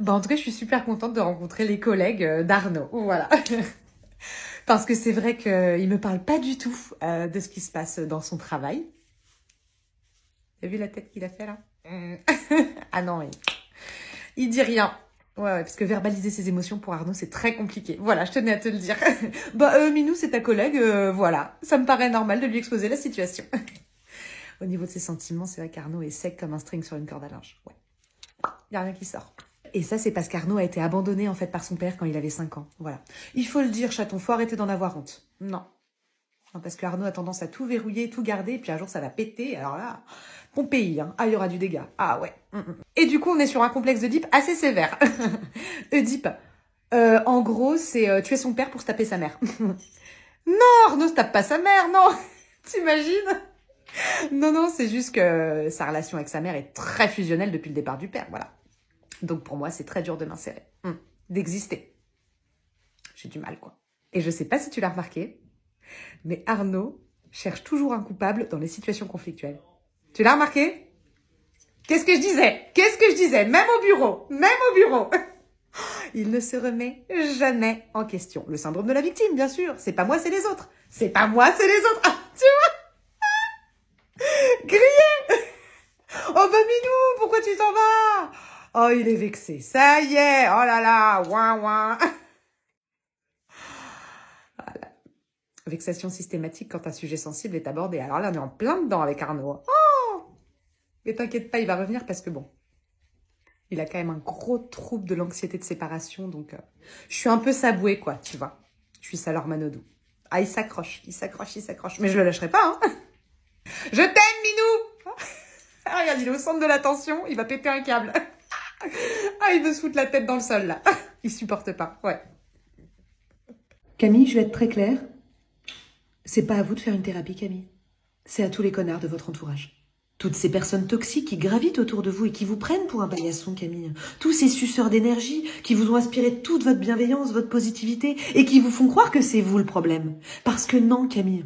Bah, en tout cas, je suis super contente de rencontrer les collègues d'Arnaud. Voilà. Parce que c'est vrai qu'il me parle pas du tout de ce qui se passe dans son travail. T'as vu la tête qu'il a fait là? Ah non, il dit rien. Ouais, parce que verbaliser ses émotions pour Arnaud, c'est très compliqué. Voilà, je tenais à te le dire. Bah, Minou, c'est ta collègue, voilà. Ça me paraît normal de lui exposer la situation. Au niveau de ses sentiments, c'est vrai qu'Arnaud est sec comme un string sur une corde à linge. Ouais. Il n'y a rien qui sort. Et ça, c'est parce qu'Arnaud a été abandonné en fait par son père quand il avait 5 ans. Voilà. Il faut le dire, chaton, faut arrêter d'en avoir honte. Non. Non, parce qu'Arnaud a tendance à tout verrouiller, tout garder, et puis un jour ça va péter, alors là, bon pays, hein. Ah, il y aura du dégât. Ah ouais. Et du coup, on est sur un complexe d'Oedipe assez sévère. Oedipe, en gros, c'est tuer son père pour se taper sa mère. Non, Arnaud se tape pas sa mère, non. T'imagines? Non, c'est juste que sa relation avec sa mère est très fusionnelle depuis le départ du père, voilà. Donc pour moi, c'est très dur de m'insérer, d'exister. J'ai du mal, quoi. Et je sais pas si tu l'as remarqué, mais Arnaud cherche toujours un coupable dans les situations conflictuelles. Tu l'as remarqué? Qu'est-ce que je disais? Même au bureau. Il ne se remet jamais en question. Le syndrome de la victime, bien sûr. C'est pas moi, c'est les autres. Ah, tu vois, grillé. Oh bah Minou, pourquoi tu t'en vas? Oh, il est vexé. Ça y est. Oh là là. Ouin, ouin. Voilà. Vexation systématique quand un sujet sensible est abordé. Alors là, on est en plein dedans avec Arnaud. Oh! Mais t'inquiète pas, il va revenir parce que bon, il a quand même un gros trouble de l'anxiété de séparation. Donc, je suis un peu sa bouée, quoi, tu vois. Je suis sa Laure Manodou. Ah, il s'accroche. Mais je le lâcherai pas, hein. Je t'aime, Minou! Ah, regarde, il est au centre de l'attention. Il va péter un câble. Ah, il veut se foutre la tête dans le sol, là. Il supporte pas, ouais. Camille, je vais être très claire. C'est pas à vous de faire une thérapie, Camille. C'est à tous les connards de votre entourage. Toutes ces personnes toxiques qui gravitent autour de vous et qui vous prennent pour un paillasson, Camille. Tous ces suceurs d'énergie qui vous ont aspiré toute votre bienveillance, votre positivité et qui vous font croire que c'est vous le problème. Parce que non, Camille,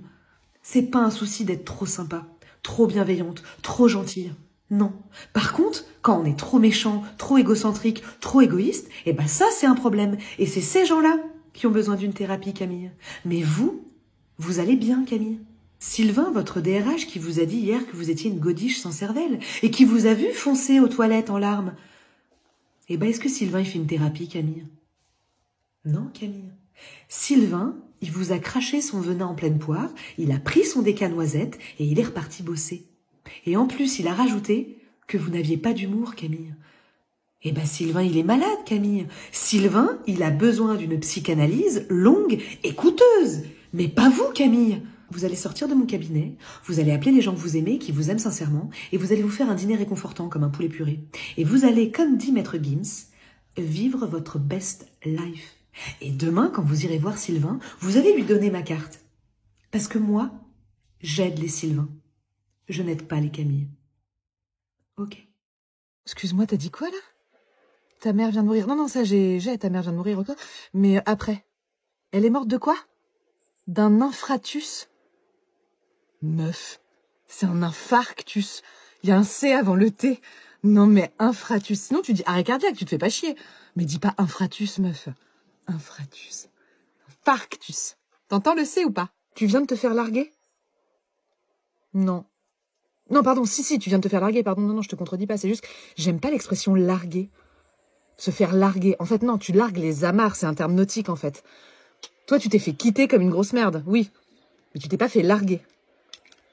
c'est pas un souci d'être trop sympa, trop bienveillante, trop gentille. Non. Par contre, quand on est trop méchant, trop égocentrique, trop égoïste, eh ben ça c'est un problème. Et c'est ces gens-là qui ont besoin d'une thérapie, Camille. Mais vous allez bien, Camille. Sylvain, votre DRH, qui vous a dit hier que vous étiez une godiche sans cervelle et qui vous a vu foncer aux toilettes en larmes. Eh ben, est-ce que Sylvain, il fait une thérapie, Camille? Non, Camille. Sylvain, il vous a craché son venin en pleine poire, il a pris son déca-noisette et il est reparti bosser. Et en plus, il a rajouté que vous n'aviez pas d'humour, Camille. Eh ben, Sylvain, il est malade, Camille. Sylvain, il a besoin d'une psychanalyse longue et coûteuse. Mais pas vous, Camille. Vous allez sortir de mon cabinet, vous allez appeler les gens que vous aimez, qui vous aiment sincèrement, et vous allez vous faire un dîner réconfortant comme un poulet puré. Et vous allez, comme dit Maître Gims, vivre votre best life. Et demain, quand vous irez voir Sylvain, vous allez lui donner ma carte. Parce que moi, j'aide les Sylvains. Je n'aide pas les Camille. Ok. Excuse-moi, t'as dit quoi, là? Ta mère vient de mourir. Non, ça, ta mère vient de mourir, ok. Mais après, elle est morte de quoi? D'un infratus? Meuf, c'est un infarctus. Il y a un C avant le T. Non, mais infratus. Sinon, tu dis arrêt cardiaque, tu te fais pas chier. Mais dis pas infratus, meuf. Infratus. Infarctus. T'entends le C ou pas? Tu viens de te faire larguer? Non. Non, pardon, si, tu viens de te faire larguer, pardon, non, je te contredis pas, c'est juste, j'aime pas l'expression larguer. Se faire larguer. En fait, non, tu largues les amarres, c'est un terme nautique, en fait. Toi, tu t'es fait quitter comme une grosse merde, oui. Mais tu t'es pas fait larguer.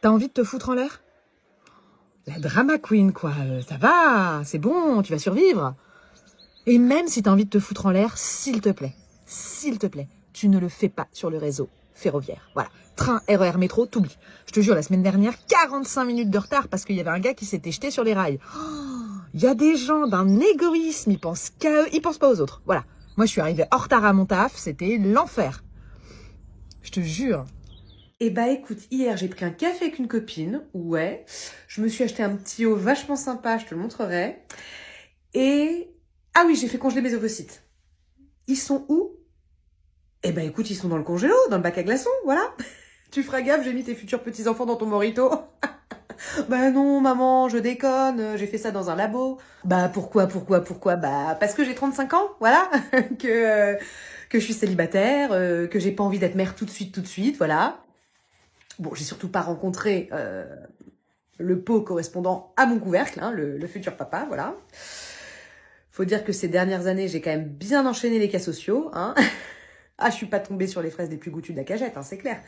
T'as envie de te foutre en l'air? La drama queen, quoi, ça va, c'est bon, tu vas survivre. Et même si t'as envie de te foutre en l'air, s'il te plaît, tu ne le fais pas sur le réseau ferroviaire. Voilà. Train, RER, métro, t'oublies. Je te jure, la semaine dernière, 45 minutes de retard parce qu'il y avait un gars qui s'était jeté sur les rails. Il y a des gens d'un égoïsme, ils pensent qu'à eux, ils pensent pas aux autres. Voilà. Moi, je suis arrivée en retard à mon taf, c'était l'enfer. Je te jure. Eh bah écoute, hier j'ai pris un café avec une copine, ouais. Je me suis acheté un petit haut vachement sympa, je te le montrerai. Et... Ah oui, j'ai fait congeler mes ovocytes. Ils sont où? Eh bah écoute, ils sont dans le congélo, dans le bac à glaçons, voilà. Tu feras gaffe, j'ai mis tes futurs petits-enfants dans ton morito. Bah non, maman, je déconne, j'ai fait ça dans un labo. Bah pourquoi? Bah parce que j'ai 35 ans, voilà, que je suis célibataire, que j'ai pas envie d'être mère tout de suite, voilà. Bon, j'ai surtout pas rencontré le pot correspondant à mon couvercle, hein, le futur papa, voilà. Faut dire que ces dernières années, j'ai quand même bien enchaîné les cas sociaux, hein. Ah, je suis pas tombée sur les fraises les plus goûtues de la cagette, hein, c'est clair.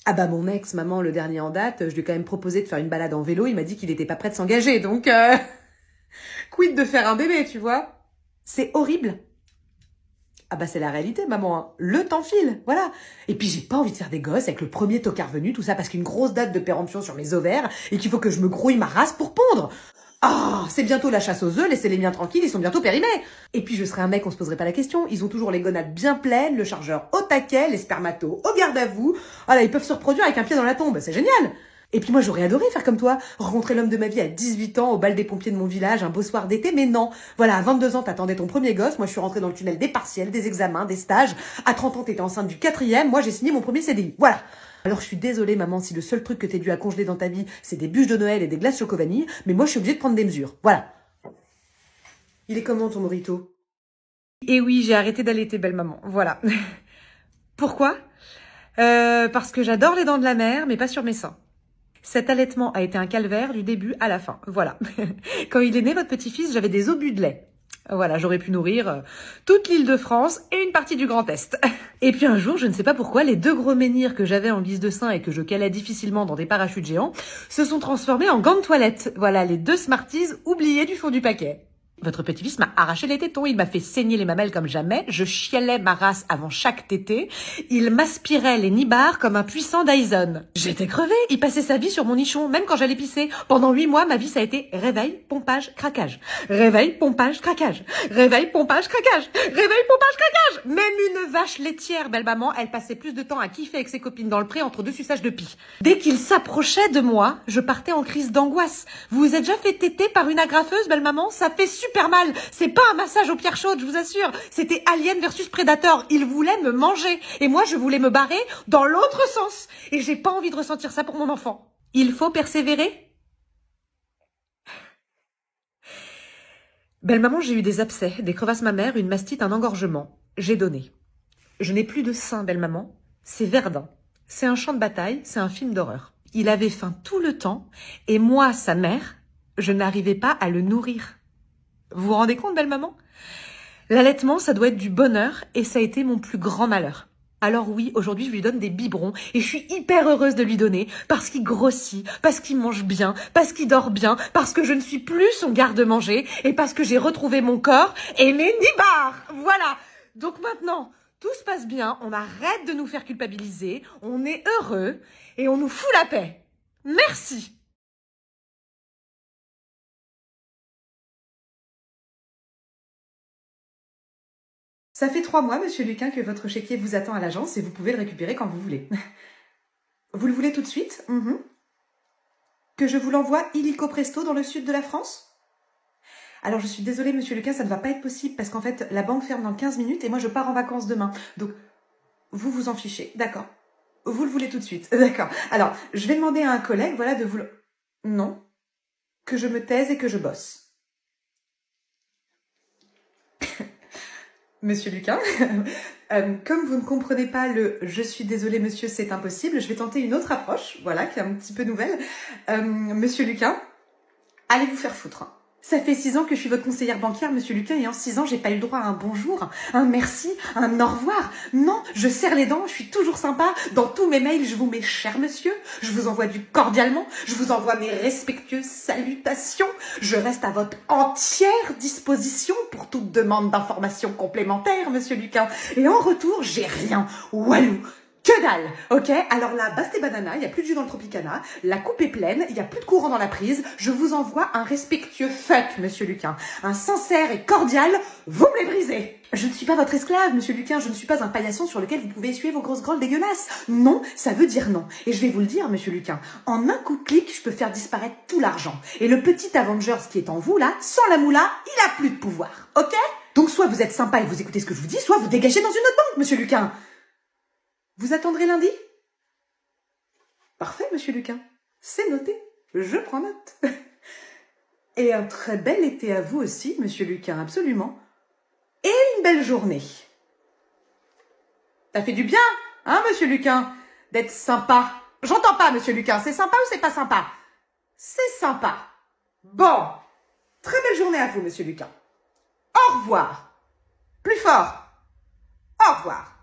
Ah bah mon ex, maman, le dernier en date, je lui ai quand même proposé de faire une balade en vélo, il m'a dit qu'il était pas prêt de s'engager, donc quid de faire un bébé, tu vois? C'est horrible. Ah bah c'est la réalité, maman, hein. Le temps file, voilà. Et puis j'ai pas envie de faire des gosses avec le premier tocard venu, tout ça parce qu'une grosse date de péremption sur mes ovaires et qu'il faut que je me grouille ma race pour pondre. Ah, c'est bientôt la chasse aux œufs, laissez les miens tranquilles, ils sont bientôt périmés. Et puis je serais un mec, on se poserait pas la question. Ils ont toujours les gonades bien pleines, le chargeur au taquet, les spermatos au garde à vous. Ah là, ils peuvent se reproduire avec un pied dans la tombe, c'est génial. Et puis moi j'aurais adoré faire comme toi, rencontrer l'homme de ma vie à 18 ans au bal des pompiers de mon village, un beau soir d'été, mais non. Voilà, à 22 ans t'attendais ton premier gosse, moi je suis rentrée dans le tunnel des partiels, des examens, des stages. À 30 ans t'étais enceinte du 4e, moi j'ai signé mon premier CDI. Voilà. Alors je suis désolée maman si le seul truc que t'es dû à congeler dans ta vie c'est des bûches de Noël et des glaces choco-vanille, mais moi je suis obligée de prendre des mesures. Voilà. Il est comment ton morito? Eh oui, j'ai arrêté d'allaiter belle maman, voilà. Pourquoi? Parce que j'adore les dents de la mer, mais pas sur mes seins. Cet allaitement a été un calvaire du début à la fin, voilà. Quand il est né, votre petit-fils, j'avais des obus de lait. Voilà, j'aurais pu nourrir toute l'île de France et une partie du Grand Est. Et puis un jour, je ne sais pas pourquoi, les 2 gros menhirs que j'avais en guise de seins et que je calais difficilement dans des parachutes géants se sont transformés en gants de toilette. Voilà, les 2 Smarties oubliés du fond du paquet. Votre petit-fils m'a arraché les tétons, il m'a fait saigner les mamelles comme jamais, je chialais ma race avant chaque tété, il m'aspirait les nibards comme un puissant Dyson. J'étais crevée, il passait sa vie sur mon nichon, même quand j'allais pisser. Pendant 8 mois, ma vie ça a été réveil, pompage, craquage. Réveil, pompage, craquage. Réveil, pompage, craquage. Réveil, pompage, craquage. Même une vache laitière, belle maman, elle passait plus de temps à kiffer avec ses copines dans le pré entre 2 suçages de pie. Dès qu'il s'approchait de moi, je partais en crise d'angoisse. Vous vous êtes déjà fait téter par une agrafeuse, belle maman? Ça fait super mal. C'est pas un massage aux pierres chaudes, je vous assure. C'était Alien versus Predator. Il voulait me manger. Et moi, je voulais me barrer dans l'autre sens. Et j'ai pas envie de ressentir ça pour mon enfant. Il faut persévérer. Belle maman, j'ai eu des abcès, des crevasses mammaires, une mastite, un engorgement. J'ai donné. Je n'ai plus de sein, belle maman. C'est Verdun. C'est un champ de bataille, c'est un film d'horreur. Il avait faim tout le temps. Et moi, sa mère, je n'arrivais pas à le nourrir. Vous vous rendez compte, belle maman? L'allaitement, ça doit être du bonheur et ça a été mon plus grand malheur. Alors oui, aujourd'hui, je lui donne des biberons et je suis hyper heureuse de lui donner parce qu'il grossit, parce qu'il mange bien, parce qu'il dort bien, parce que je ne suis plus son garde-manger et parce que j'ai retrouvé mon corps et mes nibards. Voilà. Donc maintenant, tout se passe bien, on arrête de nous faire culpabiliser, on est heureux et on nous fout la paix. Merci. Ça fait 3 mois, monsieur Luquin, que votre chéquier vous attend à l'agence et vous pouvez le récupérer quand vous voulez. Vous le voulez tout de suite? Que je vous l'envoie illico presto dans le sud de la France? Alors je suis désolée, monsieur Luquin, ça ne va pas être possible parce qu'en fait, la banque ferme dans 15 minutes et moi je pars en vacances demain. Donc, vous vous en fichez, d'accord. Vous le voulez tout de suite, d'accord. Alors, je vais demander à un collègue, voilà, de vous le... Non. Que je me taise et que je bosse. Monsieur Luquin, comme vous ne comprenez pas le « je suis désolée monsieur, c'est impossible », je vais tenter une autre approche, voilà, qui est un petit peu nouvelle. Monsieur Luquin, allez vous faire foutre. Ça fait 6 ans que je suis votre conseillère bancaire, monsieur Luquin, et en 6 ans, j'ai pas eu le droit à un bonjour, un merci, un au revoir. Non, je serre les dents, je suis toujours sympa. Dans tous mes mails, je vous mets cher monsieur, je vous envoie du cordialement, je vous envoie mes respectueuses salutations. Je reste à votre entière disposition pour toute demande d'informations complémentaires, monsieur Luquin. Et en retour, j'ai rien. Walou. Que dalle, ok? Alors là, basta banana, il n'y a plus de jus dans le Tropicana, la coupe est pleine, il n'y a plus de courant dans la prise, je vous envoie un respectueux fuck, monsieur Luquin. Un sincère et cordial, vous me les brisez. Je ne suis pas votre esclave, monsieur Luquin, je ne suis pas un paillasson sur lequel vous pouvez essuyer vos grosses grolles dégueulasses. Non, ça veut dire non. Et je vais vous le dire, monsieur Luquin, en un coup de clic, je peux faire disparaître tout l'argent. Et le petit Avengers qui est en vous, là, sans la moula, il a plus de pouvoir, ok? Donc soit vous êtes sympa et vous écoutez ce que je vous dis, soit vous dégagez dans une autre banque, monsieur Luquin. Vous attendrez lundi? Parfait, monsieur Luquin. C'est noté. Je prends note. Et un très bel été à vous aussi, monsieur Luquin, absolument. Et une belle journée. Ça fait du bien, hein, monsieur Luquin, d'être sympa. J'entends pas, monsieur Luquin, c'est sympa ou c'est pas sympa? C'est sympa. Bon, très belle journée à vous, monsieur Luquin. Au revoir. Plus fort. Au revoir.